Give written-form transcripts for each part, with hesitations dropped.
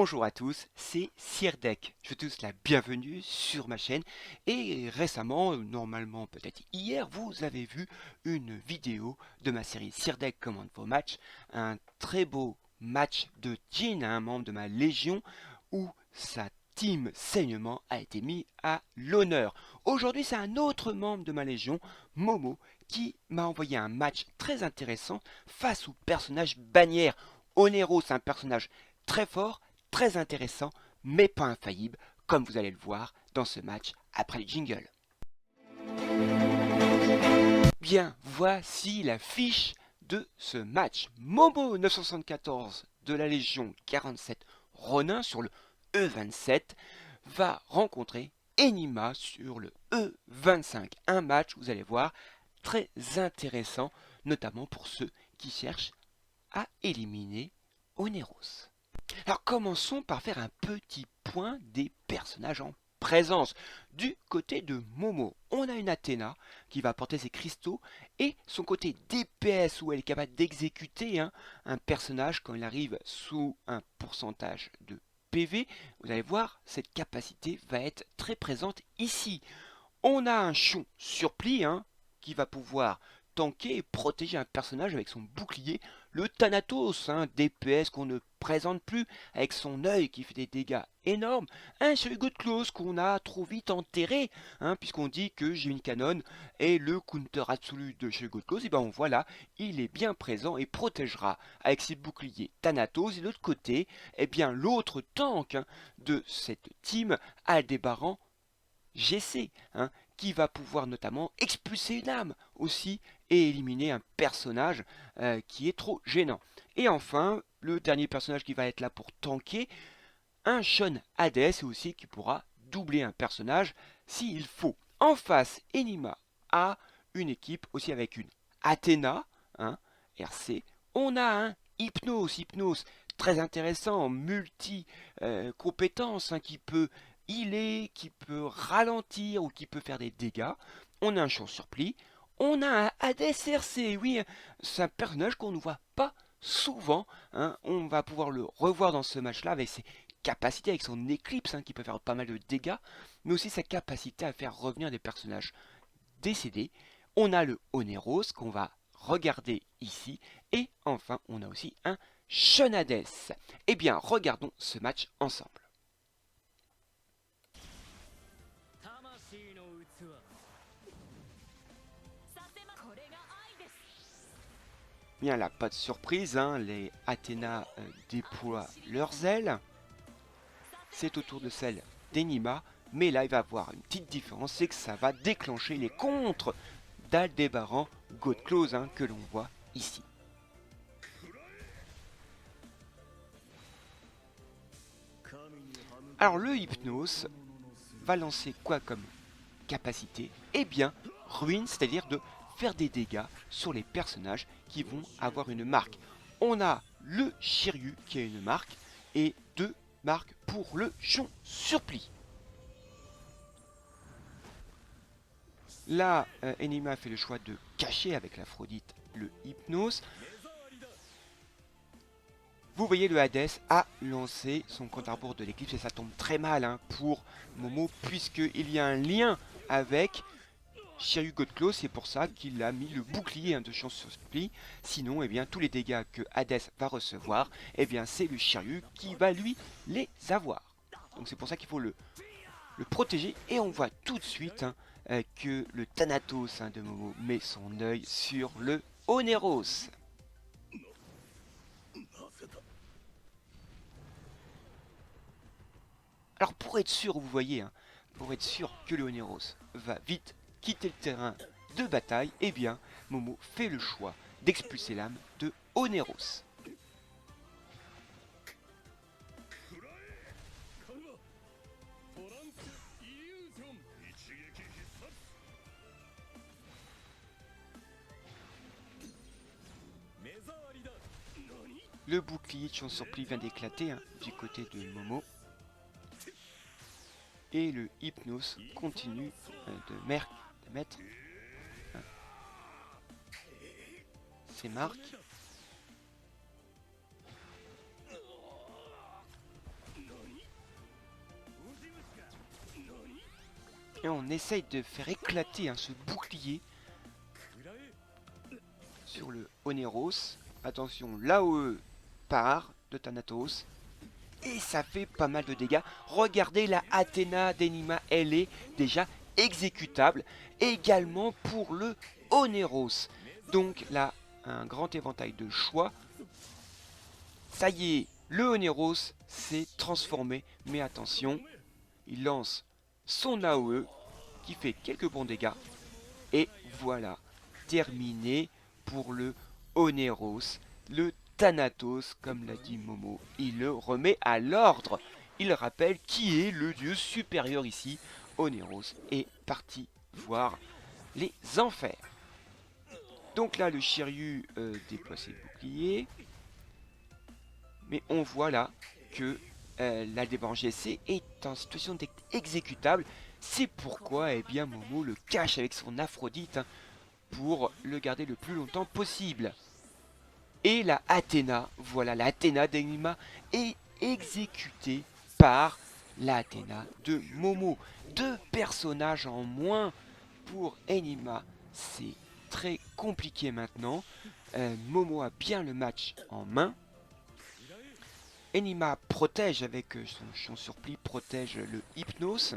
Bonjour à tous, c'est Sirdek. Je vous souhaite la bienvenue sur ma chaîne. Et récemment, normalement peut-être hier, vous avez vu une vidéo de ma série Sirdek commande vos matchs. Un très beau match de Jin, un membre de ma légion, où sa team saignement a été mis à l'honneur. Aujourd'hui, c'est un autre membre de ma légion, Momo, qui m'a envoyé un match très intéressant face au personnage Bannière. Onero, c'est un personnage très fort, très intéressant, mais pas infaillible, comme vous allez le voir dans ce match après le jingle. Bien, voici la fiche de ce match. Momo 974 de la Légion 47 Ronin sur le E27 va rencontrer Enima sur le E25. Un match, vous allez voir, très intéressant, notamment pour ceux qui cherchent à éliminer Oneros. Alors commençons par faire un petit point des personnages en présence. Du côté de Momo, on a une Athéna qui va porter ses cristaux et son côté DPS où elle est capable d'exécuter un personnage quand il arrive sous un pourcentage de PV. Vous allez voir, cette capacité va être très présente ici. On a un Chion surplis qui va pouvoir tanker et protéger un personnage avec son bouclier. Le Thanatos, DPS qu'on ne présente plus, avec son œil qui fait des dégâts énormes. Un Shurigo de Close qu'on a trop vite enterré, puisqu'on dit que j'ai une canon et le counter absolu de Shurigo de Close, et ben voilà, il est bien présent et protégera avec ses boucliers Thanatos. Et de l'autre côté, eh bien l'autre tank de cette team, Aldébaran GC, qui va pouvoir notamment expulser une âme aussi et éliminer un personnage qui est trop gênant. Et enfin, le dernier personnage qui va être là pour tanker, un Sean Hades aussi qui pourra doubler un personnage s'il faut. En face, Enima a une équipe aussi avec une Athéna, RC. On a un Hypnos très intéressant, multi-compétences, qui peut healer, qui peut ralentir ou qui peut faire des dégâts. On a un champ surplis. On a un Hades RC, oui, c'est un personnage qu'on ne voit pas souvent. On va pouvoir le revoir dans ce match-là avec ses capacités, avec son éclipse, qui peut faire pas mal de dégâts, mais aussi sa capacité à faire revenir des personnages décédés. On a le Oneros qu'on va regarder ici. Et enfin, on a aussi un Shonades. Eh bien, regardons ce match ensemble. Bien là, pas de surprise, les Athéna déploient leurs ailes. C'est au tour de celle d'Enima, mais là il va y avoir une petite différence, c'est que ça va déclencher les contres d'Aldébaran Godclose que l'on voit ici. Alors le Hypnos va lancer quoi comme capacité? Eh bien, ruine, c'est-à-dire de faire des dégâts sur les personnages qui vont avoir une marque. On a le Shiryu qui a une marque et deux marques pour le Chion surplis. Là, Enima fait le choix de cacher avec l'Aphrodite le Hypnos. Vous voyez, le Hades a lancé son compte à rebours de l'éclipse et ça tombe très mal pour Momo puisqu'il y a un lien avec Shiryu Godclaw. C'est pour ça qu'il a mis le bouclier de Chion surplis. Sinon, eh bien, tous les dégâts que Hades va recevoir, eh bien, c'est le Shiryu qui va lui les avoir. Donc c'est pour ça qu'il faut le protéger. Et on voit tout de suite que le Thanatos de Momo met son œil sur le Oneros. Alors pour être sûr, vous voyez, pour être sûr que le Oneros va vite quitter le terrain de bataille, eh bien Momo fait le choix d'expulser l'âme de Oneros. Le bouclier de Chion surplis vient d'éclater du côté de Momo. Et le Hypnos continue de mettre ses marques. Et on essaye de faire éclater ce bouclier sur le Oneros. Attention, l'AOE part de Thanatos. Et ça fait pas mal de dégâts. Regardez, la Athéna d'Enima, elle est déjà exécutable. Également pour le Oneros. Donc là, un grand éventail de choix. Ça y est, le Oneros s'est transformé. Mais attention, il lance son AOE qui fait quelques bons dégâts. Et voilà, terminé pour le Oneros. Le Thanatos, comme l'a dit Momo, il le remet à l'ordre. Il rappelle qui est le dieu supérieur ici. Oneros est parti voir les enfers. Donc là, le Shiryu déploie ses boucliers. Mais on voit là que l'Aldebaran GSC est en situation d'être exécutable. C'est pourquoi eh bien, Momo le cache avec son Aphrodite pour le garder le plus longtemps possible. Et la Athéna, voilà, la Athéna d'Enima est exécutée par la Athéna de Momo. 2 personnages en moins pour Enima. C'est très compliqué maintenant. Momo a bien le match en main. Enima protège avec son champ surplis, protège le Hypnos.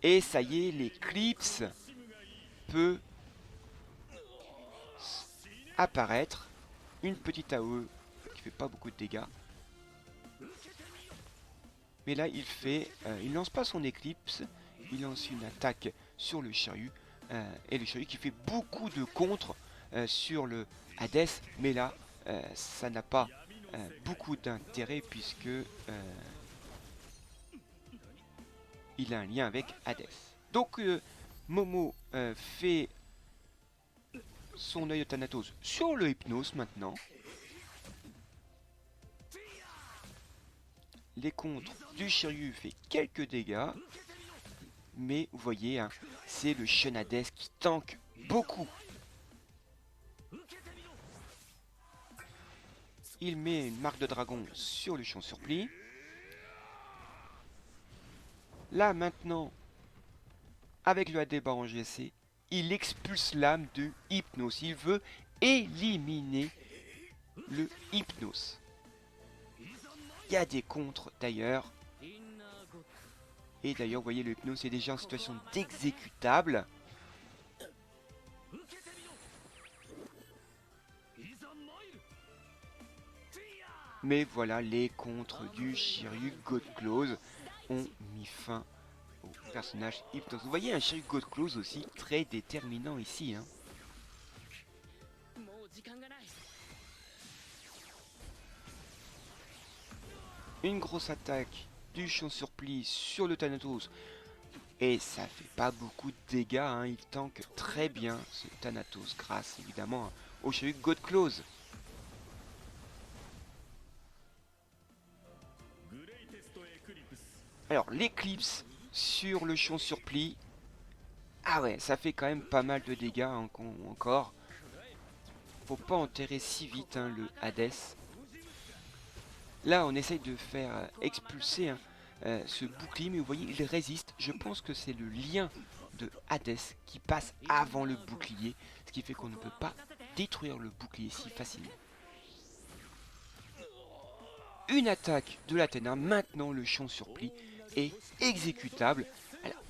Et ça y est, l'éclipse peut apparaître. Une petite AOE qui fait pas beaucoup de dégâts. Mais là, il lance pas son éclipse. Il lance une attaque sur le Shiryu. Et le Shiryu qui fait beaucoup de contre sur le Hades. Mais là, ça n'a pas beaucoup d'intérêt puisque il a un lien avec Hades. Donc Momo fait son œil Thanatos sur le Hypnos maintenant. Les contres du Shiryu fait quelques dégâts. Mais vous voyez, hein, c'est le Shun Hades qui tank beaucoup. Il met une marque de dragon sur le champ surplis. Là maintenant, avec le Aldebaran GSC, il expulse l'âme de Hypnos. Il veut éliminer le Hypnos. Il y a des contres d'ailleurs. Et d'ailleurs, vous voyez, le Hypnos est déjà en situation d'exécutable. Mais voilà, les contres du Shiryu God Close ont mis fin au personnage Hypnos. Vous voyez un Shiryu God Close aussi très déterminant ici. Hein. Une grosse attaque du champ surplis sur le Thanatos. Et ça fait pas beaucoup de dégâts. Hein. Il tank très bien ce Thanatos grâce évidemment au Shiryu God Close. Alors l'éclipse sur le champ surplis. Ah ouais, ça fait quand même pas mal de dégâts encore. Faut pas enterrer si vite hein, le Hades. Là on essaye de faire expulser ce bouclier, mais vous voyez il résiste. Je pense que c'est le lien de Hades qui passe avant le bouclier, ce qui fait qu'on ne peut pas détruire le bouclier si facilement. Une attaque de l'Athéna, maintenant le champ surplis est exécutable. Alors,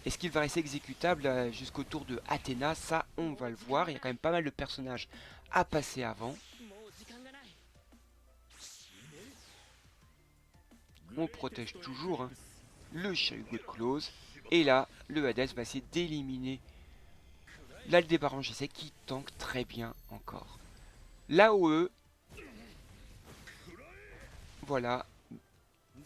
est-ce qu'il va rester exécutable jusqu'au tour de Athéna? Ça, on va le voir. Il y a quand même pas mal de personnages à passer avant. On protège toujours hein, le Shiryu God Close. Et là, le Hades va essayer d'éliminer l'Aldebaran GSC qui tank très bien encore. L'AOE, voilà,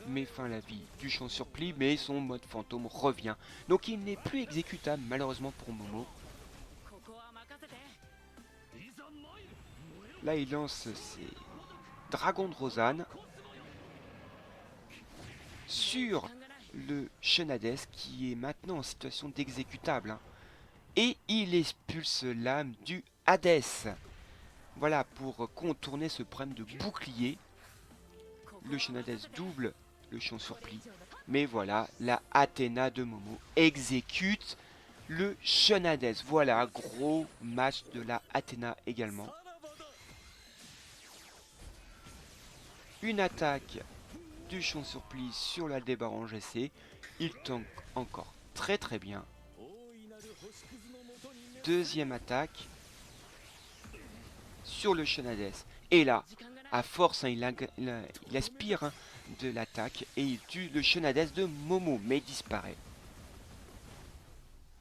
met fin à la vie du champ surplis, mais son mode fantôme revient. Donc il n'est plus exécutable malheureusement pour Momo. Là il lance ses dragons de Rosanne sur le Shun Hades qui est maintenant en situation d'exécutable. Hein. Et il expulse l'âme du Hades. Voilà pour contourner ce problème de bouclier. Le Shun Hades double le champ surplis. Mais voilà, la Athéna de Momo exécute le Shunades. Voilà, gros match de la Athéna également. Une attaque du champ surplis sur l'Aldébaran GC. Il tank encore très très bien. Deuxième attaque sur le Shunades. Et là, à force, hein, il aspire hein, de l'attaque et il tue le Shunades de Momo, mais disparaît.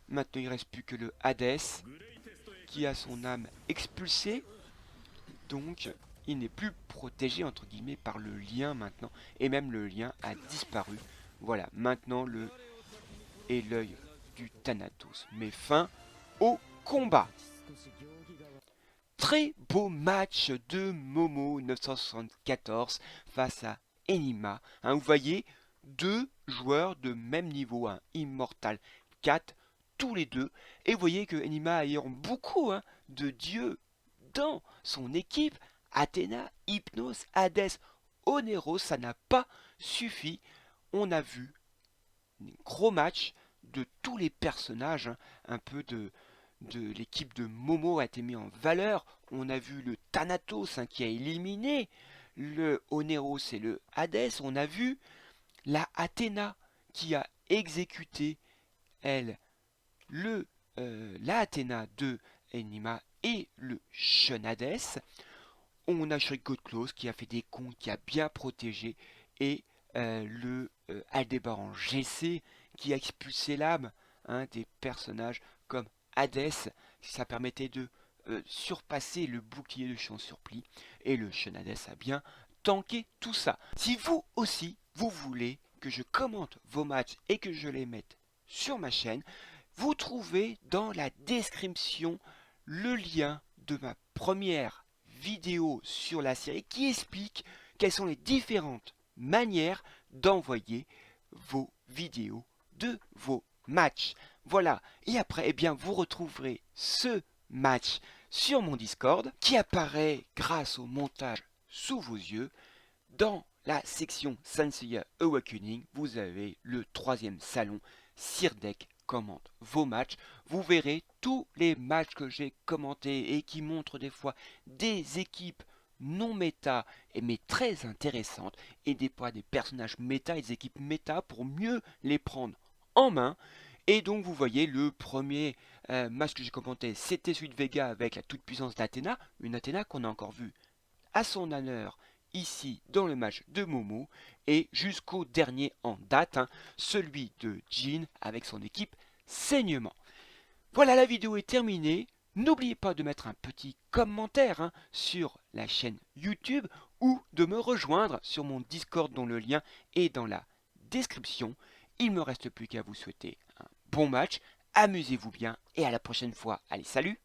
Maintenant, il ne reste plus que le Hades qui a son âme expulsée. Donc, il n'est plus protégé entre guillemets par le lien maintenant. Et même le lien a disparu. Voilà, maintenant le et l'œil du Thanatos met fin au combat. Très beau match de Momo 974 face à Enima. Hein, vous voyez, deux joueurs de même niveau, hein, Immortal 4, tous les deux. Et vous voyez que Enima ayant beaucoup hein, de dieux dans son équipe, Athéna, Hypnos, Hadès, Oneros, ça n'a pas suffi. On a vu un gros match de tous les personnages, hein, un peu de l'équipe de Momo a été mis en valeur. On a vu le Thanatos hein, qui a éliminé le Oneros et le Hadès. On a vu la Athéna qui a exécuté, elle, la Athéna de Enima et le Shunades. On a Shrikotlos qui a fait des comptes, qui a bien protégé, et le Aldébaran GC qui a expulsé l'âme hein, des personnages comme Hadès. Ça permettait de surpasser le bouclier de champ surplis, et le Shunades a bien tanké tout ça. Si vous aussi, vous voulez que je commente vos matchs et que je les mette sur ma chaîne, vous trouvez dans la description le lien de ma première vidéo sur la série qui explique quelles sont les différentes manières d'envoyer vos vidéos de vos matchs. Voilà, et après, eh bien, vous retrouverez ce match sur mon Discord qui apparaît grâce au montage sous vos yeux. Dans la section Sanseiya Awakening, vous avez le 3e salon. Sirdek commente vos matchs. Vous verrez tous les matchs que j'ai commentés et qui montrent des fois des équipes non méta mais très intéressantes, et des fois des personnages méta et des équipes méta pour mieux les prendre en main. Et donc vous voyez le premier match que j'ai commenté, c'était celui de Vega avec la toute puissance d'Athéna, une Athéna qu'on a encore vue à son honneur ici dans le match de Momo, et jusqu'au dernier en date, hein, celui de Jin avec son équipe Saignement. Voilà, la vidéo est terminée. N'oubliez pas de mettre un petit commentaire hein, sur la chaîne YouTube ou de me rejoindre sur mon Discord dont le lien est dans la description. Il ne me reste plus qu'à vous souhaiter un bon match, amusez-vous bien et à la prochaine fois. Allez, salut!